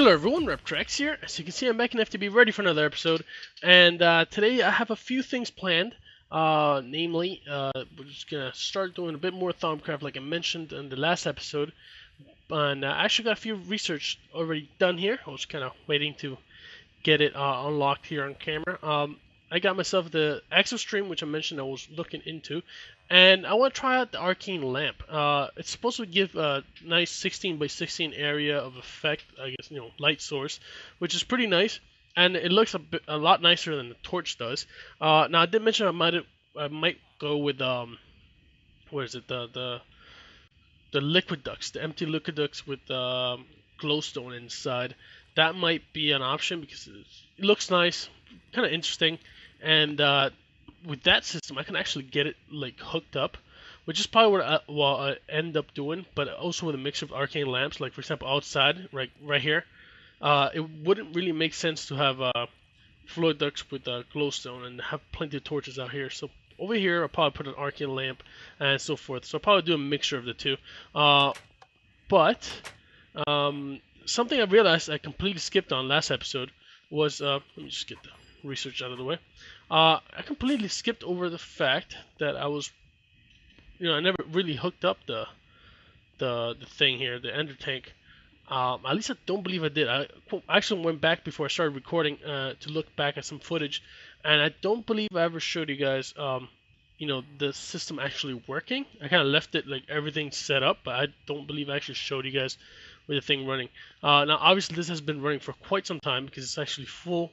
Hello everyone, Reptrex here. As you can see, I'm back in FTB ready for another episode, and today I have a few things planned. Namely, we're just gonna start doing a bit more Thaumcraft like I mentioned in the last episode, and I actually got a few research already done here. I was kind of waiting to get it unlocked here on camera. I got myself the Exostream, which I mentioned I was looking into, and I want to try out the Arcane Lamp. It's supposed to give a nice 16 by 16 area of effect, I guess, light source, which is pretty nice, and it looks a lot nicer than the torch does. Now I did mention I might go with what is it, the liquid ducts, the empty liquid ducts with glowstone inside. That might be an option because it looks nice, kind of interesting, and with that system I can actually get it like hooked up, which is probably what I end up doing, but also with a mixture of arcane lamps, like for example outside, right here. It wouldn't really make sense to have fluid ducts with glowstone and have plenty of torches out here. So over here I'll probably put an arcane lamp and so forth. So I'll probably do a mixture of the two. But something I realized I completely skipped on last episode was, let me just get the research out of the way. I completely skipped over the fact that I was, I never really hooked up the thing here, the ender tank. At least I don't believe I did. I actually went back before I started recording to look back at some footage, and I don't believe I ever showed you guys, the system actually working. I kind of left it like everything set up, but I don't believe I actually showed you guys with the thing running. Now, obviously, this has been running for quite some time because it's actually full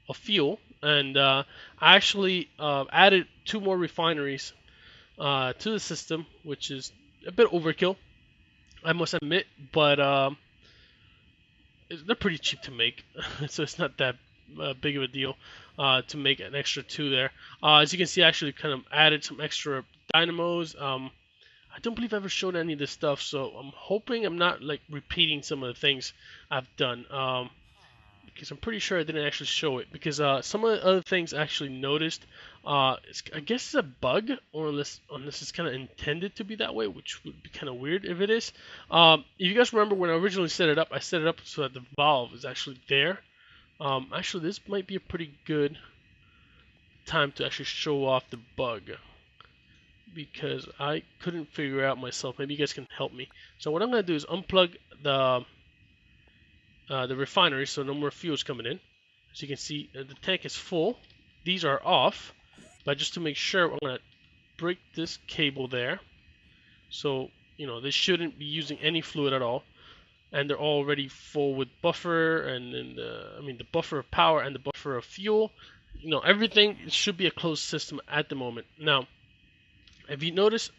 of fuel, and I actually added 2 more refineries to the system, which is a bit overkill, I must admit, but they're pretty cheap to make, so it's not that big of a deal to make an extra 2 there. As you can see, I actually kind of added some extra dynamos. I don't believe I ever showed any of this stuff, so I'm hoping I'm not like repeating some of the things I've done, because I'm pretty sure I didn't actually show it, because some of the other things I actually noticed, I guess it's a bug, or unless it's kind of intended to be that way, which would be kind of weird if it is. If you guys remember when I originally set it up, I set it up so that the valve is actually there. Actually, this might be a pretty good time to actually show off the bug, because I couldn't figure it out myself. Maybe you guys can help me. So what I'm going to do is unplug the refinery, so no more fuel's coming in. As you can see, the tank is full. These are off, but just to make sure, I'm going to break this cable there. So, they shouldn't be using any fluid at all. And they're already full with buffer, and then the buffer of power and the buffer of fuel. Everything should be a closed system at the moment. Now, if you notice,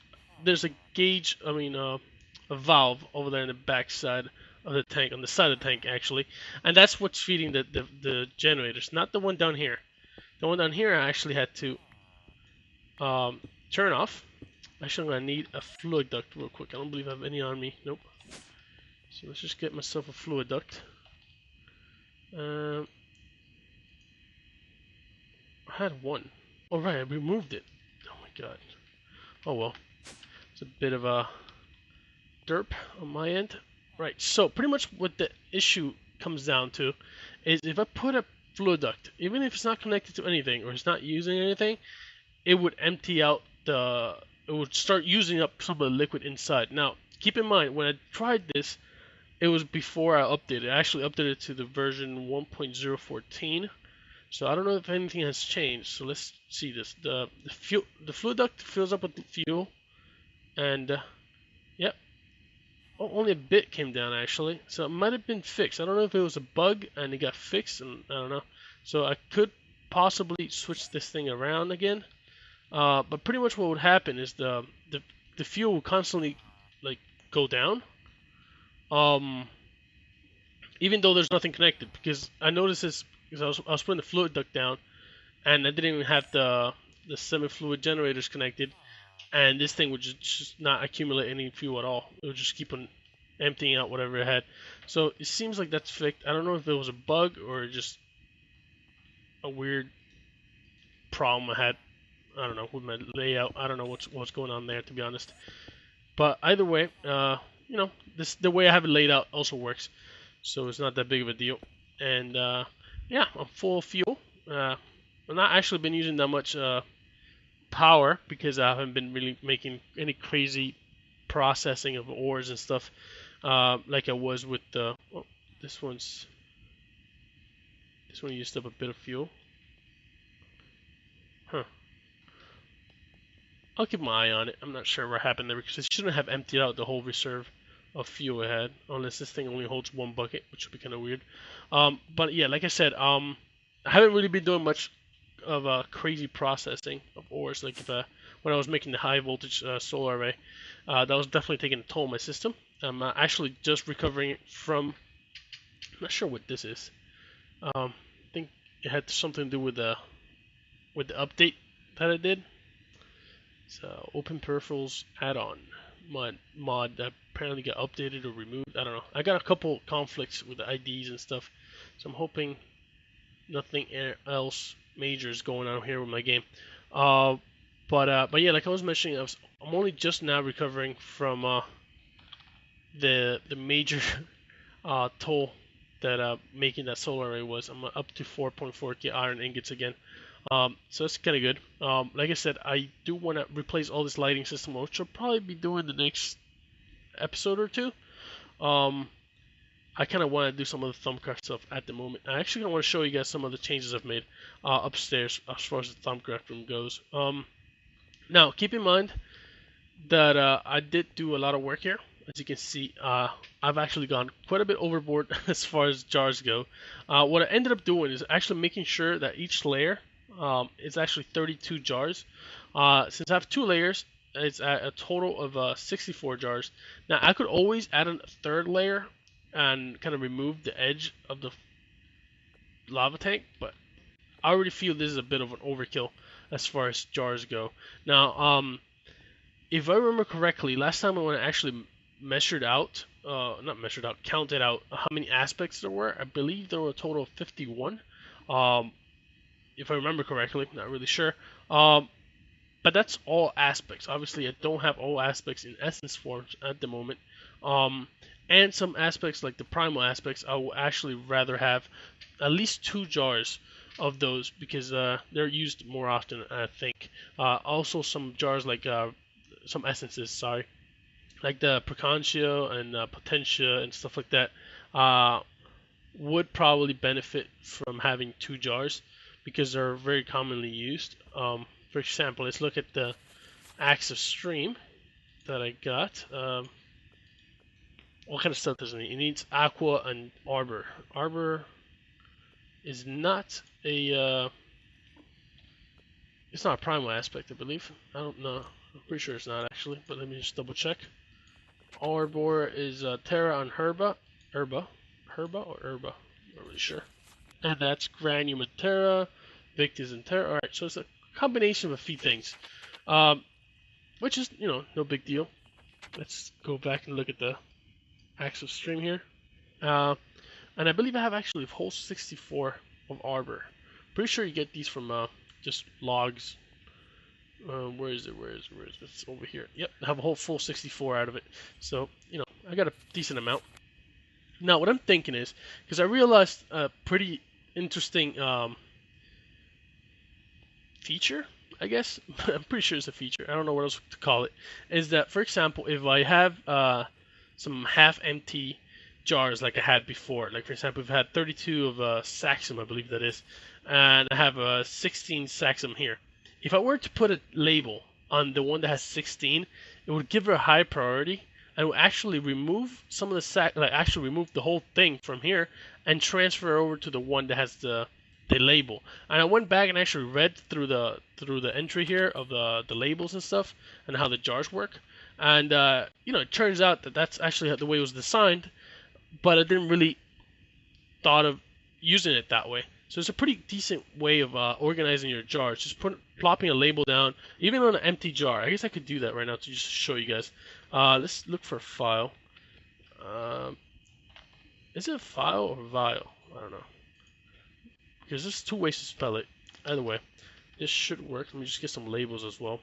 there's a gauge, a valve over there in the back side of the tank, on the side of the tank actually, and that's what's feeding the generators, not the one down here. The one down here I actually had to turn off. Actually, I'm gonna need a fluid duct real quick. I don't believe I have any on me. Nope. So let's just get myself a fluid duct. I had one. Oh right, I removed it. Oh my god. Oh well. It's a bit of a derp on my end. Right, so pretty much what the issue comes down to is if I put a fluid duct, even if it's not connected to anything or it's not using anything, it would empty out it would start using up some of the liquid inside. Now, keep in mind, when I tried this, it was before I updated. I actually updated to the version 1.014. So I don't know if anything has changed. So let's see this. The fluid duct fills up with the fuel, and yep. Oh, only a bit came down actually, so it might have been fixed. I don't know if it was a bug and it got fixed, and I don't know. So I could possibly switch this thing around again. But pretty much what would happen is the fuel will constantly like go down. Even though there's nothing connected, because I noticed this because I was putting the fluid duct down, and I didn't even have the semi-fluid generators connected. And this thing would just not accumulate any fuel at all. It would just keep on emptying out whatever it had. So it seems like that's fixed. I don't know if it was a bug or just a weird problem I had. I don't know with my layout. I don't know what's going on there, to be honest. But either way, the way I have it laid out also works. so it's not that big of a deal. And yeah, I'm full of fuel. I've not actually been using that much power because I haven't been really making any crazy processing of ores and stuff like I was with the. Oh, this one used up a bit of fuel. Huh. I'll keep my eye on it. I'm not sure what happened there because it shouldn't have emptied out the whole reserve of fuel it had, unless this thing only holds one bucket, which would be kind of weird. But yeah, like I said, I haven't really been doing much of crazy processing of ores. Like when I was making the high voltage solar array, that was definitely taking a toll on my system. I'm actually just recovering it from. I'm not sure what this is. I think it had something to do with the update that I did. So open peripherals add-on mod that apparently got updated or removed. I don't know. I got a couple conflicts with the IDs and stuff, so I'm hoping nothing else major is going on here with my game. But yeah, like I was mentioning, I'm only just now recovering from the major toll that making that solar array was. I'm up to 4.4k iron ingots again. So that's kind of good. Like I said, I do want to replace all this lighting system, which I'll probably be doing the next episode or two. I kind of want to do some of the Thaumcraft stuff at the moment. I actually want to show you guys some of the changes I've made upstairs as far as the Thaumcraft room goes. Now, keep in mind that I did do a lot of work here. As you can see, I've actually gone quite a bit overboard as far as jars go. What I ended up doing is actually making sure that each layer is actually 32 jars. Since I have 2 layers, it's at a total of 64 jars. Now, I could always add a third layer and kind of remove the edge of the lava tank, but I already feel this is a bit of an overkill as far as jars go. Now, if I remember correctly, last time when I actually counted out how many aspects there were, I believe there were a total of 51. If I remember correctly, not really sure. But that's all aspects. Obviously, I don't have all aspects in essence forms at the moment. And some aspects, like the primal aspects, I will actually rather have at least 2 jars of those because they're used more often, I think. Also, some jars like some essences, sorry, like the Precontia and Potentia and stuff like that, would probably benefit from having 2 jars because they're very commonly used. For example, let's look at the Axe of Stream that I got. What kind of stuff does it need? It needs Aqua and Arbor. Arbor is not a it's not a primal aspect, I believe. I don't know. I'm pretty sure it's not actually, but let me just double check. Arbor is Terra and Herba. Herba or Herba? I'm not really sure. And that's Granium and Terra, Victus and Terra. Alright, so it's a combination of a few things. Which is, no big deal. Let's go back and look at the Axe of Stream here. And I believe I have actually a whole 64 of Arbor. Pretty sure you get these from just logs. Where is it? It's over here. Yep, I have a whole full 64 out of it. So, I got a decent amount. Now, what I'm thinking is, because I realized a pretty interesting feature, I guess. I'm pretty sure it's a feature. I don't know what else to call it. Is that, for example, if I have some half-empty jars like I had before, like for example, if I had 32 of Saxum, I believe that is, and I have 16 Saxum here. If I were to put a label on the one that has 16, it would give her a high priority and would actually remove some of the actually remove the whole thing from here and transfer over to the one that has the label. And I went back and actually read through the entry here of the labels and stuff and how the jars work. And it turns out that that's actually the way it was designed, but I didn't really thought of using it that way. So it's a pretty decent way of organizing your jars. Just plopping a label down, even on an empty jar. I guess I could do that right now to just show you guys. Let's look for a file. Is it a file or vial? I don't know. Because there's 2 ways to spell it. Either way, this should work. Let me just get some labels as well.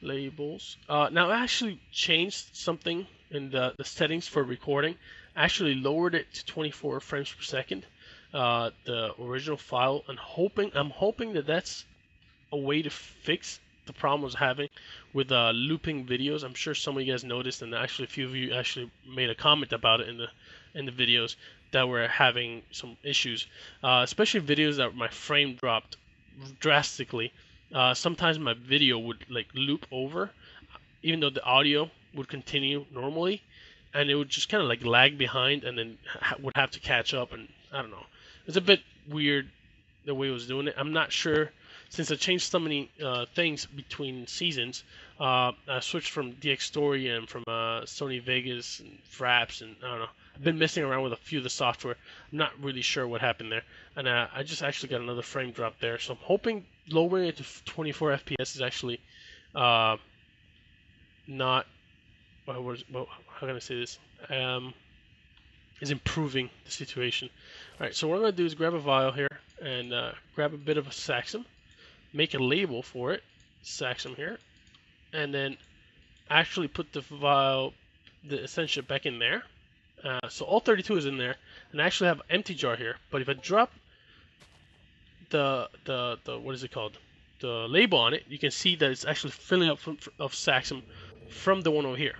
Labels. Now I actually changed something in the settings for recording. I actually lowered it to 24 frames per second, the original file, and I'm hoping that that's a way to fix the problem I was having with looping videos. I'm sure some of you guys noticed, and actually a few of you actually made a comment about it in the videos that were having some issues, especially videos that my frame dropped drastically. Sometimes my video would like loop over, even though the audio would continue normally, and it would just kind of like lag behind, and then would have to catch up. And I don't know, it's a bit weird the way it was doing it. I'm not sure, since I changed so many things between seasons. I switched from DX Story and from Sony Vegas and Fraps, and I don't know. I've been messing around with a few of the software. I'm not really sure what happened there, and I just actually got another frame drop there. So I'm hoping lowering it to 24 FPS is actually not. How can I say this? Is improving the situation. All right. So what I'm gonna do is grab a vial here and grab a bit of a Saxum, make a label for it, Saxum here, and then actually put the vial, the Essentia back in there. So all 32 is in there, and I actually have an empty jar here. But if I drop the what is it called, the label on it, you can see that it's actually filling up of Saxum from the one over here.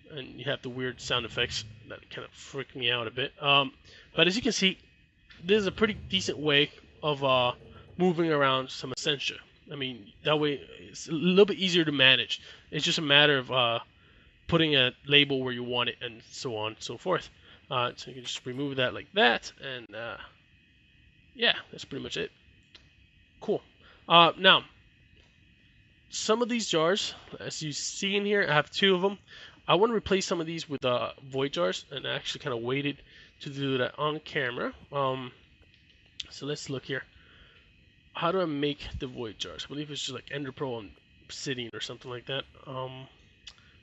And you have the weird sound effects that kind of freak me out a bit. But as you can see, this is a pretty decent way of moving around some Essentia. I mean, that way it's a little bit easier to manage. It's just a matter of putting a label where you want it, and so on and so forth. So you can just remove that like that, and yeah, that's pretty much it. Cool. Now, some of these jars, as you see in here, I have 2 of them. I want to replace some of these with void jars, and I actually kind of waited to do that on camera. So let's look here. How do I make the void jars? I believe it's just like Ender Pearl and Obsidian or something like that.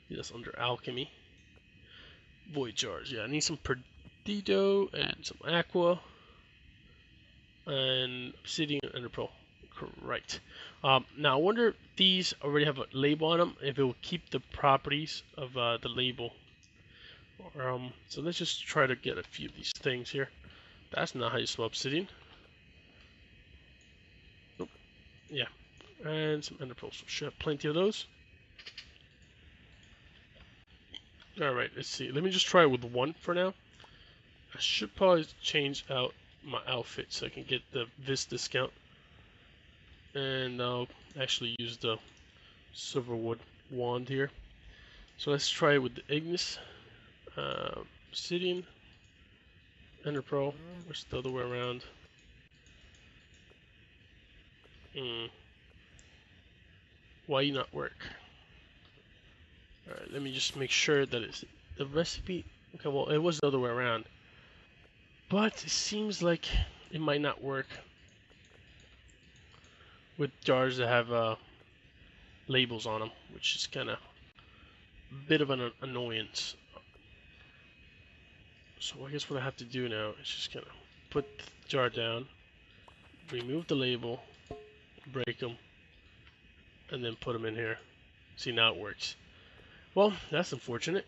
That's under alchemy. Void jars. Yeah, I need some Perdido and some Aqua and Obsidian and Ender Pearl. Correct. Now I wonder if these already have a label on them, if it will keep the properties of the label. So let's just try to get a few of these things here. That's not how you spell Obsidian. Nope. Yeah. And some Ender Pearls. So should have plenty of those. Alright, let's see. Let me just try it with 1 for now. I should probably change out my outfit so I can get the Vis discount. And I'll actually use the Silverwood wand here. So let's try it with the Ignis, Obsidian, Ender Pearl. Where's the other way around? Why not work? Alright, let me just make sure that it's the recipe. Okay, well, it was the other way around. But it seems like it might not work with jars that have labels on them, which is kind of a bit of an annoyance. So I guess what I have to do now is just kind of put the jar down, remove the label, break them, and then put them in here. See, now it works. Well, that's unfortunate,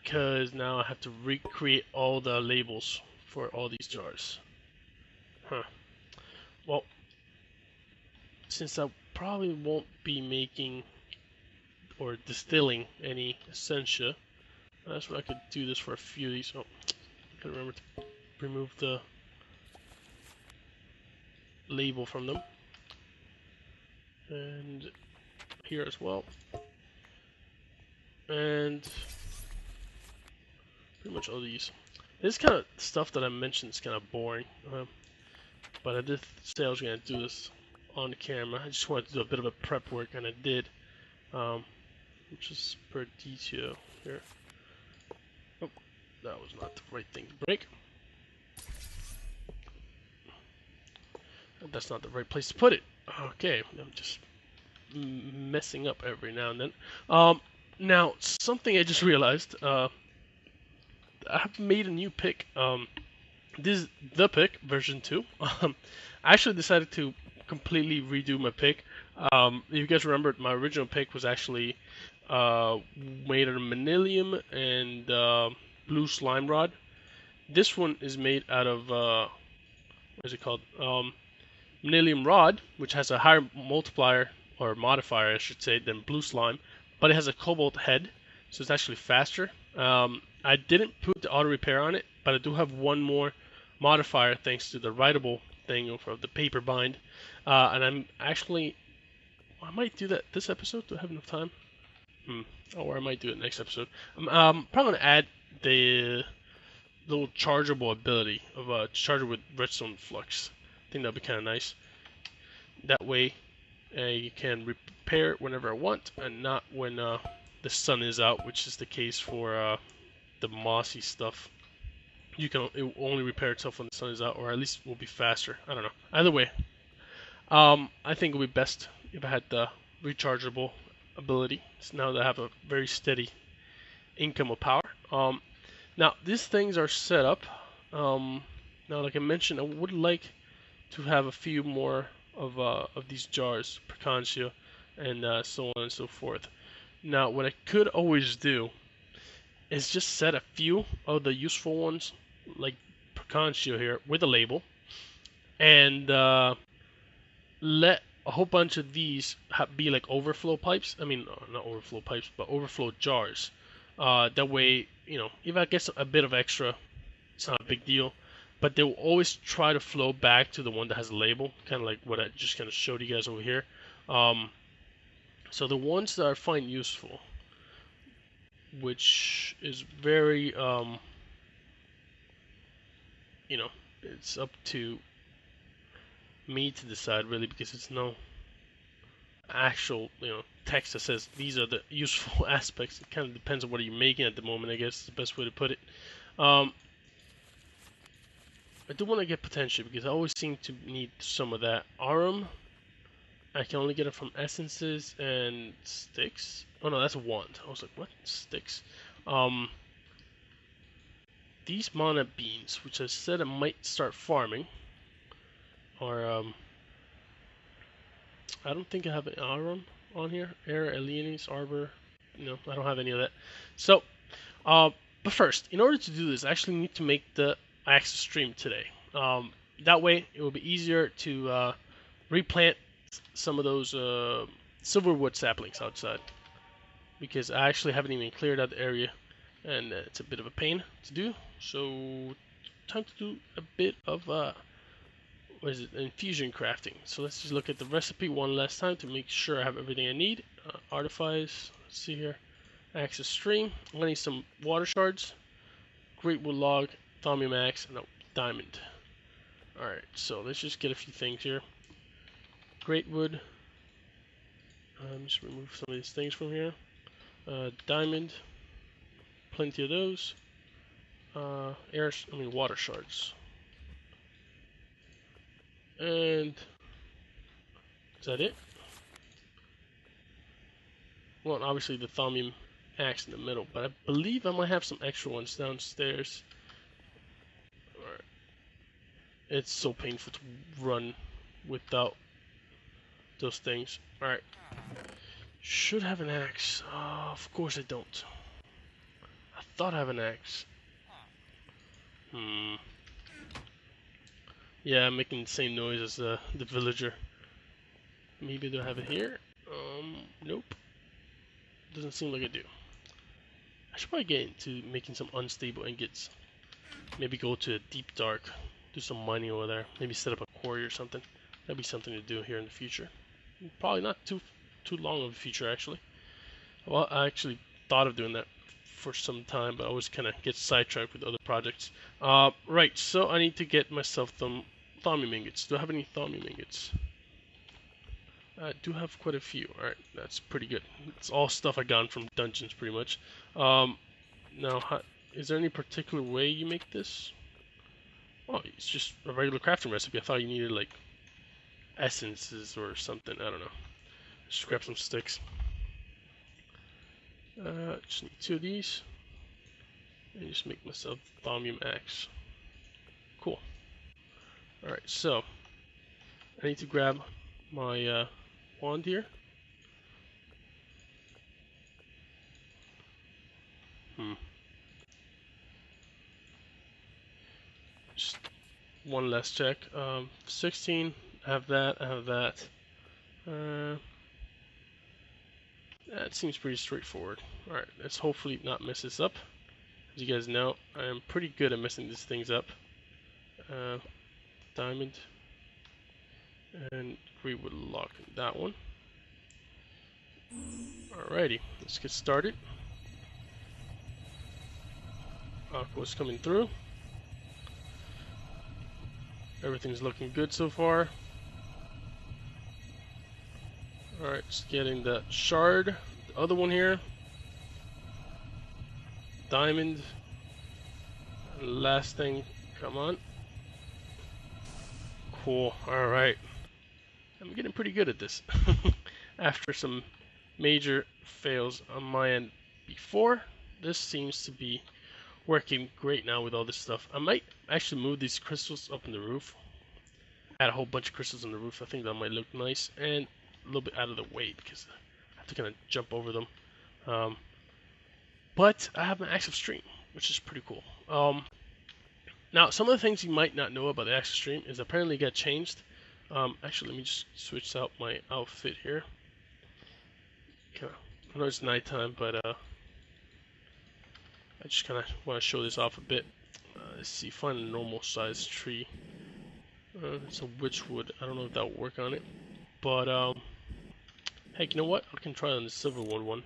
because now I have to recreate all the labels for all these jars. Huh. Well, since I probably won't be making or distilling any Essentia, that's why I could do this for a few of these. Oh, I gotta remember to remove the label from them. And here as well. And pretty much all these. This kind of stuff that I mentioned is kind of boring. But I did say I was going to do this on camera. I just wanted to do a bit of a prep work, and I did. Which is per detail here. Oh, that was not the right thing to break. That's not the right place to put it. Okay, I'm just messing up every now and then. Now, something I just realized. I have made a new pick. This is the pick, version 2. I actually decided to completely redo my pick. If you guys remember, my original pick was actually made out of manilium and blue slime rod. This one is made out of what is it called? Manilium rod, which has a higher multiplier or modifier, I should say, than blue slime, but it has a cobalt head, so it's actually faster. I didn't put the auto repair on it, but I do have one more modifier thanks to the writable thing of the paper bind, and I might do that this episode. Do I have enough time? Or I might do it next episode. I'm probably gonna add the little chargeable ability of a charger with redstone flux. I think that'd be kind of nice. That way, you can repair it whenever I want, and not when the sun is out, which is the case for the mossy stuff. It will only repair itself when the sun is out, or at least it will be faster. I don't know. Either way, I think it would be best if I had the rechargeable ability. So now that I have a very steady income of power. Now these things are set up. Now, like I mentioned, I would like to have a few more of these jars, Perconcio, and so on and so forth. Now, what I could always do is just set a few of the useful ones, like Perconcio here, with a label, and let a whole bunch of these be like overflow pipes. I mean, not overflow pipes, but overflow jars. That way, if I get a bit of extra, it's not a big deal. But they will always try to flow back to the one that has a label, kind of like what I just kind of showed you guys over here. So the ones that I find useful, which is very, it's up to me to decide really, because it's no actual, text that says these are the useful aspects. It kind of depends on what you're making at the moment, I guess is the best way to put it. I do want to get potential because I always seem to need some of that. Arum, I can only get it from essences and sticks. Oh no, that's a wand. I was like, what? Sticks. These mana beans, which I said I might start farming, are I don't think I have an Arum on here. Air, Alienis, Arbor. No, I don't have any of that. So, but first, in order to do this, I actually need to make the Axis stream today. That way, it will be easier to replant some of those silverwood saplings outside, because I actually haven't even cleared out the area, and it's a bit of a pain to do. So, time to do a bit of infusion crafting. So let's just look at the recipe one last time to make sure I have everything I need. Artifice. Let's see here. Axis string. I'm gonna need some water shards, great wood log, thaumium axe, and a diamond. Alright, so let's just get a few things here. Great wood. Just remove some of these things from here. Diamond. Plenty of those. Water shards. And is that it? Well, obviously the thaumium axe in the middle, but I believe I might have some extra ones downstairs. Alright. It's so painful to run without those things. Alright. Should have an axe. Of course I don't. I thought I have an axe. Yeah, I'm making the same noise as the villager. Maybe do I have it here? Nope. Doesn't seem like I do. I should probably get into making some unstable ingots. Maybe go to a deep dark, do some mining over there. Maybe set up a quarry or something. That'd be something to do here in the future. Probably not too long of a future, actually. Well, I actually thought of doing that for some time, but I always kind of get sidetracked with other projects. Right, so I need to get myself some thaumium ingots. Do I have any thaumium ingots? I do have quite a few. Alright, that's pretty good. It's all stuff I got from dungeons, pretty much. Now, is there any particular way you make this? Oh, it's just a regular crafting recipe. I thought you needed, like, essences or something. I don't know. Just grab some sticks. Just need 2 of these. And just make myself thaumium axe. Cool. Alright, so I need to grab my wand here. Just one last check. 16. I have that. I have that. That seems pretty straightforward. Alright, let's hopefully not mess this up. As you guys know, I am pretty good at messing these things up. Diamond. And we would lock that one. Alrighty, let's get started. Aqua's coming through. Everything's looking good so far. Alright, just getting the shard. The other one here. Diamond. And last thing, come on. Cool, alright. I'm getting pretty good at this. After some major fails on my end before, this seems to be working great now with all this stuff. I might actually move these crystals up in the roof. Add a whole bunch of crystals on the roof. I think that might look nice and a little bit out of the way because I have to kind of jump over them. But I have an active stream, which is pretty cool. Now, some of the things you might not know about the active stream is apparently it got changed. Actually, let me just switch out my outfit here. I know it's nighttime, but I just kind of want to show this off a bit. Let's see, find a normal size tree. It's a witchwood. I don't know if that will work on it, but heck, you know what? I can try on the silverwood one.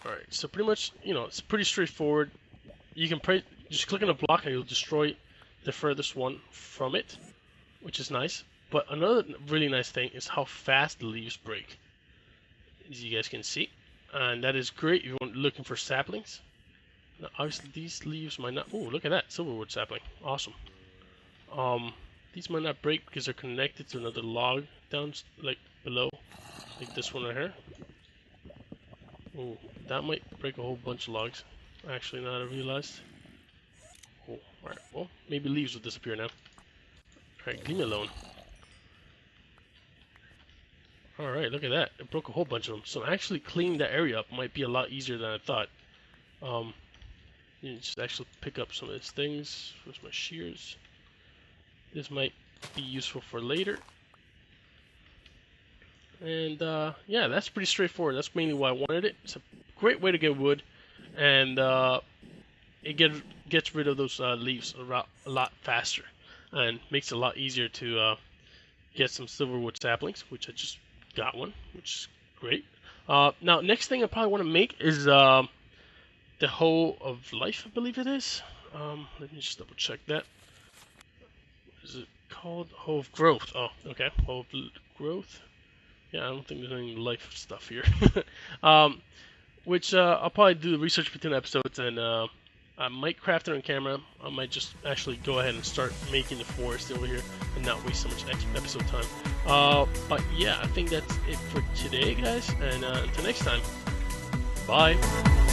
Alright, so pretty much, you know, it's pretty straightforward. You can just click on a block and you'll destroy the furthest one from it, which is nice. But another really nice thing is how fast the leaves break, as you guys can see. And that is great if you're looking for saplings. Now, obviously, these leaves might not... Oh, look at that. Silverwood sapling. Awesome. These might not break because they're connected to another log down, like, below. Like this one right here. Oh, that might break a whole bunch of logs. Actually, now that I realized. Oh, alright. Well, maybe leaves will disappear now. Alright, leave me alone. Alright, look at that. It broke a whole bunch of them. So actually cleaning that area up might be a lot easier than I thought. You just actually pick up some of these things. Where's my shears? This might be useful for later. And yeah, that's pretty straightforward. That's mainly why I wanted it. It's a great way to get wood, and it gets rid of those leaves a lot faster, and makes it a lot easier to get some silverwood saplings, which I just got one, which is great. Now, next thing I probably want to make is the Hoe of Life, I believe it is. Let me just double check that. What is it called? Hoe of Growth. Oh, okay. Hoe of Growth. Yeah, I don't think there's any life stuff here. Which I'll probably do the research between episodes, and I might craft it on camera. I might just actually go ahead and start making the forest over here and not waste so much episode time. But yeah, I think that's it for today, guys. And until next time, bye.